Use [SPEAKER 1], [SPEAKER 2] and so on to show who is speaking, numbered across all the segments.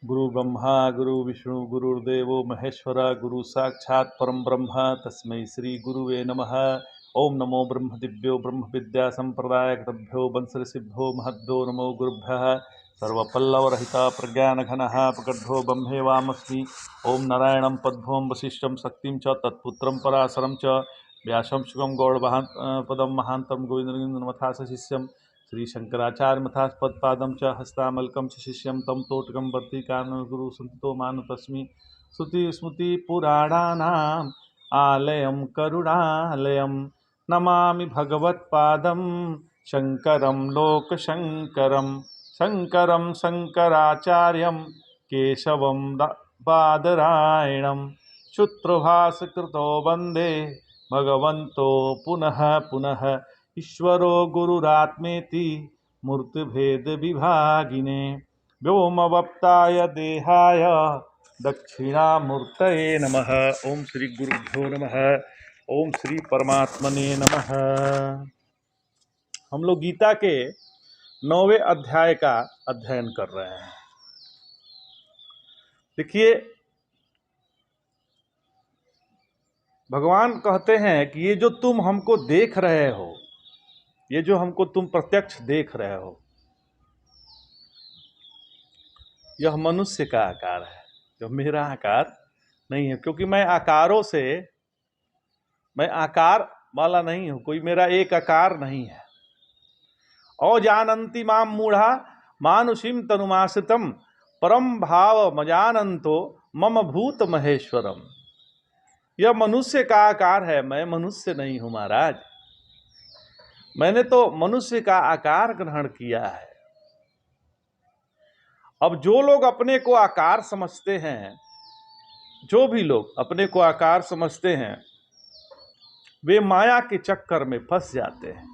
[SPEAKER 1] गुरु ब्रह्मा गुरु विष्णु गुरुर्देवो महेश्वर गुरु साक्षात् परम ब्रह्म तस्मै श्री गुरुवे नमः। ओम नमो ब्रह्म दिव्यो ब्रह्म विद्या संप्रदाय कृतभ्यो वंशऋषिभ्यो महद्भ्यो नमो गुरुभ्यः। सर्वपल्लवरहिता प्रज्ञानघनः प्रगड्ढो ब्रह्मेवामस्मि। ओम नारायणं पद्भवं वसिष्ठं शक्तिं च तत्पुत्रं पराशरं च व्यासं शुकं गौड़पदं महान्तं गोविन्दनमथा शिष्यं श्री शंकराचार्य मथास्पदपादं च हस्तामलकं च शिष्यं तं तोटकं वर्तिकानगुरु संतो मानुतस्मि। श्रुतिस्मृतिपुराणानाम् आलयं करुणालयं नमामि भगवत्पादं शङ्करं लोकशङ्करं। शङ्करं शङ्कराचार्यं केशवं बादरायणं सूत्रभासकृतो वन्दे भगवन्तो पुनः पुनः। ईश्वरो गुरुरात्मेति मूर्तिभेद विभागिने व्योमवप्ताय देहाय दक्षिणामूर्तये नमः। ओम श्री गुरुभ्यो नमः। ओम श्री परमात्मने नमः। हम लोग गीता के 9वें अध्याय का अध्ययन कर रहे हैं। देखिए, भगवान कहते हैं कि ये जो तुम हमको देख रहे हो, ये जो हमको तुम प्रत्यक्ष देख रहे हो, यह मनुष्य का आकार है, जो मेरा आकार नहीं है। क्योंकि मैं आकार वाला नहीं हूं, कोई मेरा एक आकार नहीं है। अजानन्ति माम मूढ़ा मानुषीम तनुमाश्रितम परम भाव मजानंतो मम भूत महेश्वरम। यह मनुष्य का आकार है, मैं मनुष्य नहीं हूं महाराज। मैंने तो मनुष्य का आकार ग्रहण किया है। अब जो लोग अपने को आकार समझते हैं, जो भी लोग अपने को आकार समझते हैं, वे माया के चक्कर में फंस जाते हैं।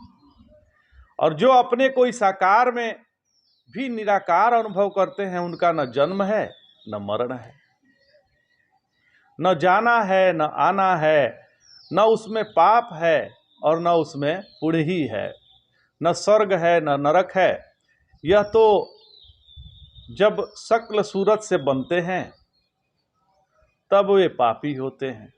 [SPEAKER 1] और जो अपने को इस आकार में भी निराकार अनुभव करते हैं, उनका न जन्म है न मरण है, न जाना है न आना है, न उसमें पाप है और न उसमें पुण्य ही है, न स्वर्ग है न नरक है। यह तो जब शक्ल सूरत से बनते हैं तब वे पापी होते हैं,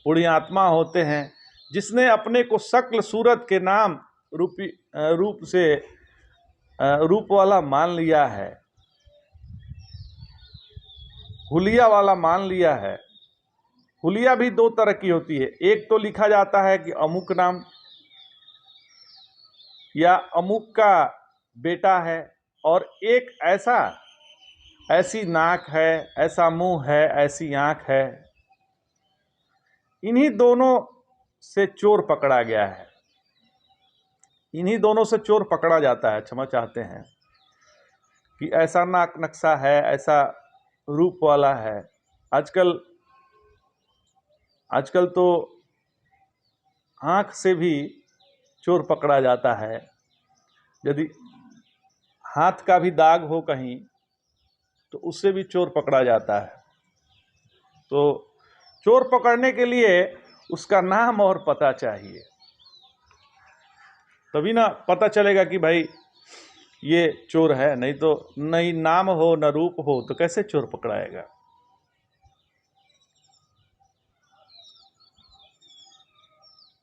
[SPEAKER 1] पुण्यात्मा होते हैं। जिसने अपने को शक्ल सूरत के नाम रूप वाला मान लिया है, हुलिया वाला मान लिया है। हुलिया भी दो तरह की होती है। एक तो लिखा जाता है कि अमुक नाम या अमुक का बेटा है, और एक ऐसी नाक है, ऐसा मुंह है, ऐसी आंख है। इन्हीं दोनों से चोर पकड़ा गया है, इन्हीं दोनों से चोर पकड़ा जाता है। क्षमा चाहते हैं कि ऐसा नाक नक्शा है, ऐसा रूप वाला है। आजकल तो आंख से भी चोर पकड़ा जाता है। यदि हाथ का भी दाग हो कहीं तो उससे भी चोर पकड़ा जाता है। तो चोर पकड़ने के लिए उसका नाम और पता चाहिए, तभी ना पता चलेगा कि भाई ये चोर है। नहीं तो नहीं नाम हो न रूप हो तो कैसे चोर पकड़ाएगा।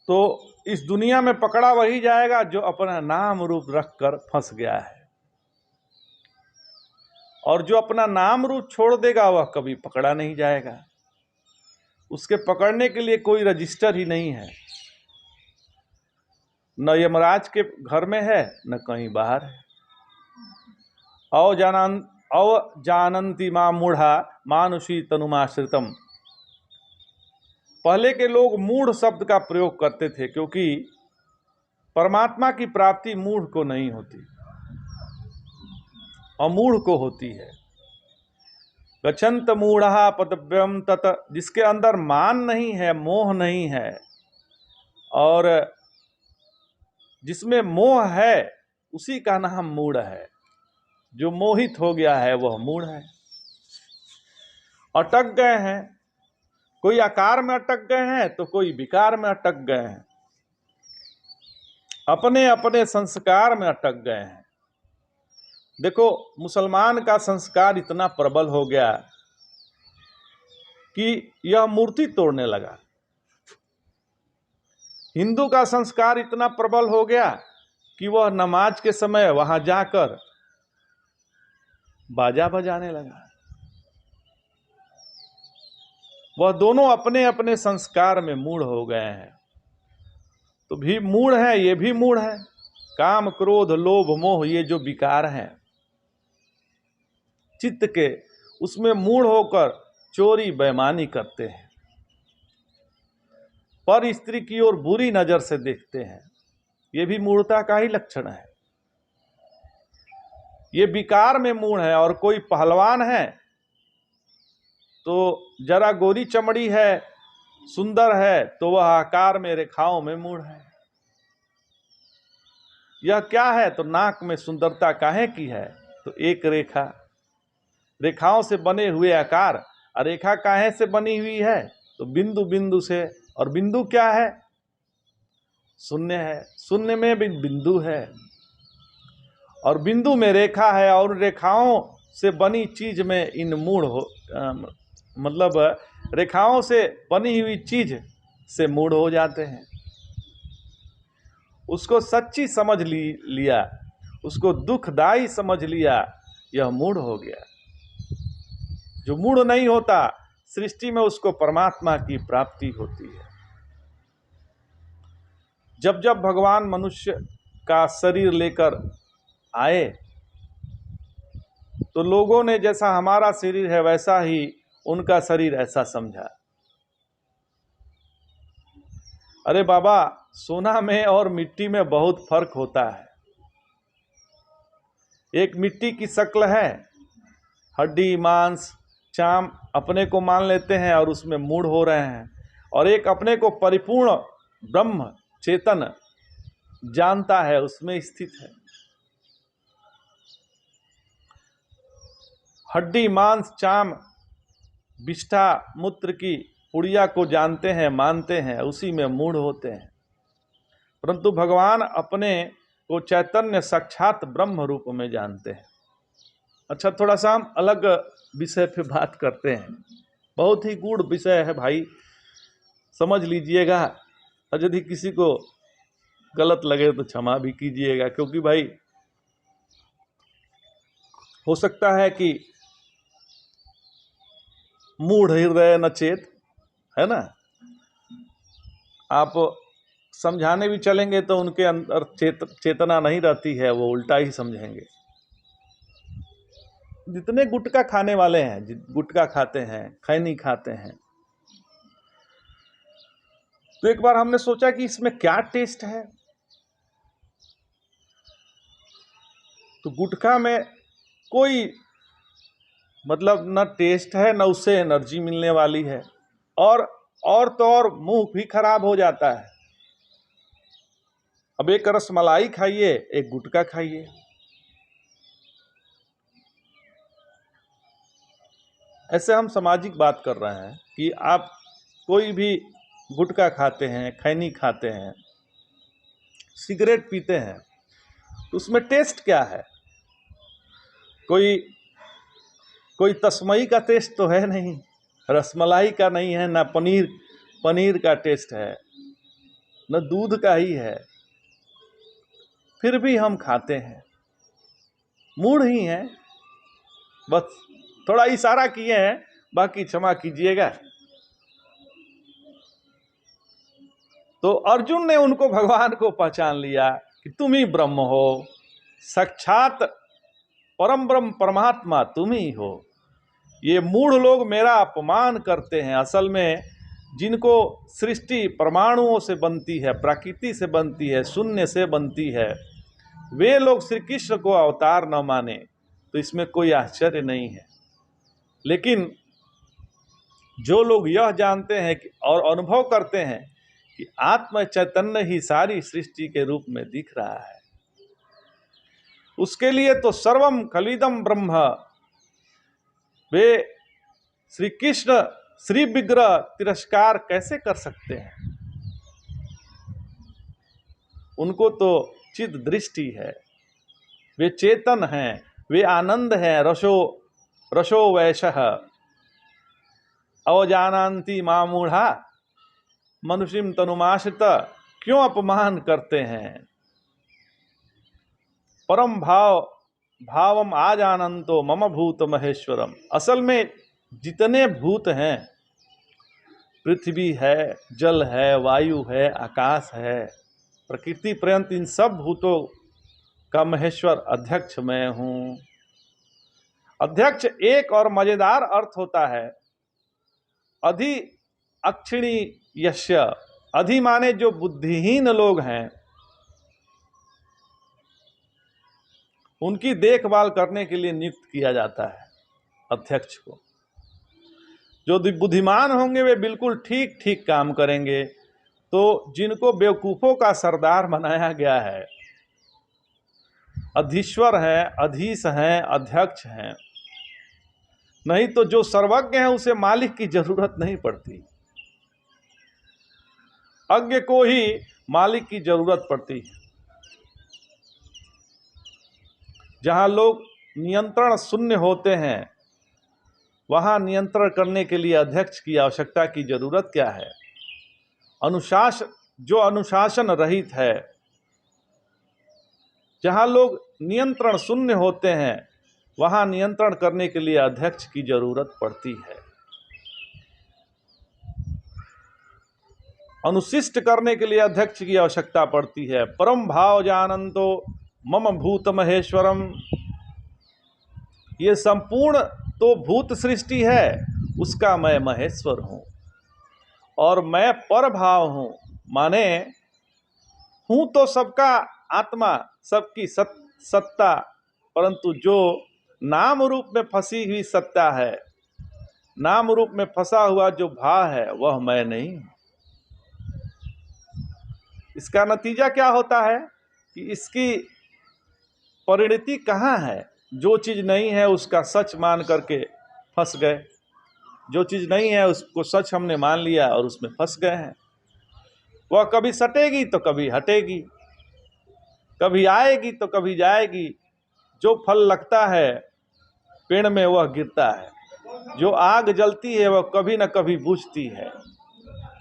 [SPEAKER 1] तो इस दुनिया में पकड़ा वही जाएगा जो अपना नाम रूप रखकर फंस गया है, और जो अपना नाम रूप छोड़ देगा वह कभी पकड़ा नहीं जाएगा। उसके पकड़ने के लिए कोई रजिस्टर ही नहीं है, न यमराज के घर में है न कहीं बाहर है। अवजानन्ति मां मूढ़ा मानुषी तनुमाश्रितम। पहले के लोग मूढ़ शब्द का प्रयोग करते थे, क्योंकि परमात्मा की प्राप्ति मूढ़ को नहीं होती, अमूढ़ को होती है। गच्छन्त मूढ़ा पदव्यम तत। जिसके अंदर मान नहीं है, मोह नहीं है, और जिसमें मोह है उसी का नाम मूढ़ है। जो मोहित हो गया है वह मूढ़ है। अटक गए हैं, कोई आकार में अटक गए हैं तो कोई विकार में अटक गए हैं, अपने अपने संस्कार में अटक गए हैं। देखो, मुसलमान का संस्कार इतना प्रबल हो गया कि यह मूर्ति तोड़ने लगा। हिंदू का संस्कार इतना प्रबल हो गया कि वह नमाज के समय वहां जाकर बाजा बजाने लगा। वह दोनों अपने अपने संस्कार में मूढ़ हो गए हैं। तो भी मूढ़ है, ये भी मूढ़ है। काम, क्रोध, लोभ, मोह, ये जो विकार हैं चित्त के, उसमें मूढ़ होकर चोरी बेईमानी करते हैं, पर स्त्री की ओर बुरी नजर से देखते हैं। ये भी मूढ़ता का ही लक्षण है। ये विकार में मूढ़ है। और कोई पहलवान है तो जरा गोरी चमड़ी है, सुंदर है, तो वह आकार में, रेखाओं में मूढ़ है। यह क्या है? तो नाक में सुंदरता काहे की है? तो एक रेखा, रेखाओं से बने हुए आकार। और रेखा काहे से बनी हुई है? तो बिंदु बिंदु से। और बिंदु क्या है? शून्य है। शून्य में भी बिंदु है, और बिंदु में रेखा है। और रेखाओं से बनी चीज में इन मूढ़ हो, मतलब रेखाओं से बनी हुई चीज से मूढ़ हो जाते हैं। उसको सच्ची समझ लिया, उसको दुखदाई समझ लिया, यह मूढ़ हो गया। जो मूढ़ नहीं होता, सृष्टि में उसको परमात्मा की प्राप्ति होती है। जब जब भगवान मनुष्य का शरीर लेकर आए, तो लोगों ने जैसा हमारा शरीर है वैसा ही उनका शरीर ऐसा समझा। अरे बाबा, सोना में और मिट्टी में बहुत फर्क होता है। एक मिट्टी की शक्ल है, हड्डी, मांस, चाम अपने को मान लेते हैं और उसमें मूढ़ हो रहे हैं। और एक अपने को परिपूर्ण ब्रह्म चेतन जानता है, उसमें स्थित है। हड्डी, मांस, चाम, विष्ठा, मूत्र की पुड़िया को जानते हैं, मानते हैं, उसी में मूढ़ होते हैं। परंतु भगवान अपने को चैतन्य साक्षात ब्रह्म रूप में जानते हैं। अच्छा, थोड़ा सा हम अलग विषय पे बात करते हैं। बहुत ही गूढ़ विषय है भाई, समझ लीजिएगा। और यदि किसी को गलत लगे तो क्षमा भी कीजिएगा, क्योंकि भाई हो सकता है कि मूढ़ हृदय न चेत, है ना। आप समझाने भी चलेंगे तो उनके अंदर चेतना नहीं रहती है, वो उल्टा ही समझेंगे। जितने गुटखा खाने वाले हैं, गुटखा खाते हैं, खैनी खाते हैं, तो एक बार हमने सोचा कि इसमें क्या टेस्ट है। तो गुटखा में कोई मतलब न टेस्ट है, न उससे एनर्जी मिलने वाली है, और तो और मुंह भी खराब हो जाता है। अब एक रसमलाई खाइए, एक गुटखा खाइए। ऐसे हम सामाजिक बात कर रहे हैं कि आप कोई भी गुटखा खाते हैं, खैनी खाते हैं, सिगरेट पीते हैं, तो उसमें टेस्ट क्या है? कोई तस्मई का टेस्ट तो है नहीं, रसमलाई का नहीं है, ना पनीर का टेस्ट है, न दूध का ही है। फिर भी हम खाते हैं, मूढ़ ही हैं। बस थोड़ा इशारा किए हैं, बाकी क्षमा कीजिएगा। तो अर्जुन ने उनको, भगवान को पहचान लिया कि तुम ही ब्रह्म हो, साक्षात परम ब्रह्म परमात्मा तुम ही हो। ये मूढ़ लोग मेरा अपमान करते हैं। असल में जिनको सृष्टि परमाणुओं से बनती है, प्रकृति से बनती है, शून्य से बनती है, वे लोग श्री कृष्ण को अवतार न माने तो इसमें कोई आश्चर्य नहीं है। लेकिन जो लोग यह जानते हैं कि और अनुभव करते हैं कि आत्म चैतन्य ही सारी सृष्टि के रूप में दिख रहा है, उसके लिए तो सर्वम खलिदम ब्रह्म, वे श्री कृष्ण श्री विग्रह तिरस्कार कैसे कर सकते हैं? उनको तो चिद दृष्टि है, वे चेतन हैं, वे आनंद हैं। रसो वैशः अवजानान्ति मामूढ़ा मनुष्यम तनुमाश्रित, क्यों अपमान करते हैं। परम भावम आजानंतो मम भूत महेश्वरम। असल में जितने भूत हैं, पृथ्वी है, जल है, वायु है, आकाश है, प्रकृति पर्यंत, इन सब भूतों का महेश्वर अध्यक्ष मैं हूं। अध्यक्ष एक और मजेदार अर्थ होता है अधि अक्षिणी यस्य। अधि माने जो बुद्धिहीन लोग हैं, उनकी देखभाल करने के लिए नियुक्त किया जाता है अध्यक्ष को। जो बुद्धिमान होंगे वे बिल्कुल ठीक ठीक काम करेंगे। तो जिनको बेवकूफों का सरदार बनाया गया है, अधीश्वर है, अधीश हैं, अध्यक्ष हैं, नहीं तो जो सर्वज्ञ है उसे मालिक की जरूरत नहीं पड़ती, अज्ञ को ही मालिक की जरूरत पड़ती है। जहां लोग नियंत्रण शून्य होते हैं, वहां नियंत्रण करने के लिए अध्यक्ष की आवश्यकता की जरूरत क्या है। जो अनुशासन रहित है, जहां लोग नियंत्रण शून्य होते हैं, वहां नियंत्रण करने के लिए अध्यक्ष की जरूरत पड़ती है। अनुशिष्ट करने के लिए अध्यक्ष की आवश्यकता पड़ती है। परम भाव जानंतो मम भूत महेश्वरम। ये संपूर्ण तो भूत सृष्टि है, उसका मैं महेश्वर हूं। और मैं पर भाव हूं, माने हूं तो सबका आत्मा, सबकी सत्ता, परंतु जो नाम रूप में फंसी हुई सत्ता है, नाम रूप में फंसा हुआ जो भाव है, वह मैं नहीं हूं। इसका नतीजा क्या होता है कि इसकी परिणति कहाँ है। जो चीज नहीं है उसका सच मान करके फंस गए, जो चीज नहीं है उसको सच हमने मान लिया और उसमें फंस गए हैं। वह कभी सटेगी तो कभी हटेगी, कभी आएगी तो कभी जाएगी। जो फल लगता है पेड़ में वह गिरता है, जो आग जलती है वह कभी न कभी बुझती है,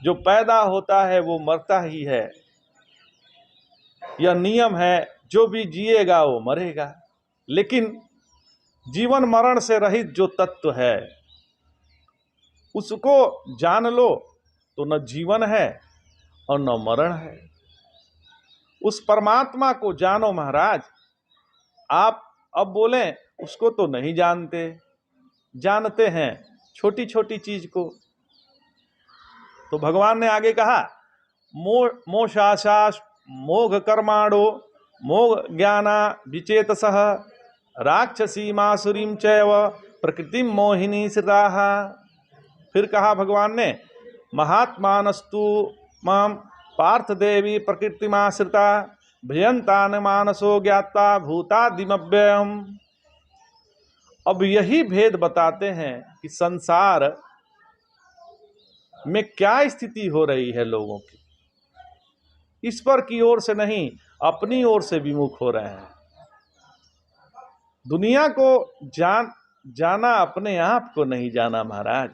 [SPEAKER 1] जो पैदा होता है वो मरता ही है। यह नियम है, जो भी जिएगा वो मरेगा। लेकिन जीवन मरण से रहित जो तत्व है उसको जान लो तो न जीवन है और न मरण है। उस परमात्मा को जानो महाराज। आप अब बोलें उसको तो नहीं जानते, जानते हैं छोटी छोटी चीज को। तो भगवान ने आगे कहा मोशाशास मोघ कर्माणो मोघ ज्ञाना विचेतसः राक्षसी मासुरीम चैव प्रकृतिम मोहिनी श्रिताः। फिर कहा भगवान ने महात्मानस्तु माम पार्थ देवी प्रकृतिमाश्रिता भयंतान मानसो ज्ञाता भूतादिमव्ययम्। अब यही भेद बताते हैं कि संसार में क्या स्थिति हो रही है लोगों की। ईश्वर की ओर से नहीं, अपनी ओर से विमुख हो रहे हैं। दुनिया को जाना, अपने आप को नहीं जाना महाराज।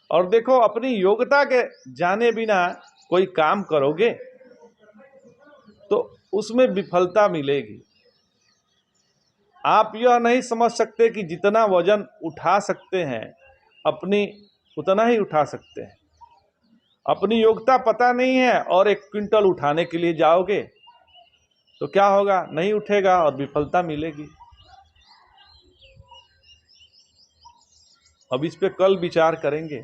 [SPEAKER 1] और देखो, अपनी योग्यता के जाने बिना कोई काम करोगे तो उसमें विफलता मिलेगी। आप यह नहीं समझ सकते कि जितना वजन उठा सकते हैं अपनी उतना ही उठा सकते हैं। अपनी योग्यता पता नहीं है और 1 क्विंटल उठाने के लिए जाओगे तो क्या होगा, नहीं उठेगा और विफलता मिलेगी। अब इस पे कल विचार करेंगे।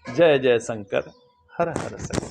[SPEAKER 1] जय जय शंकर, हर हर शंकर।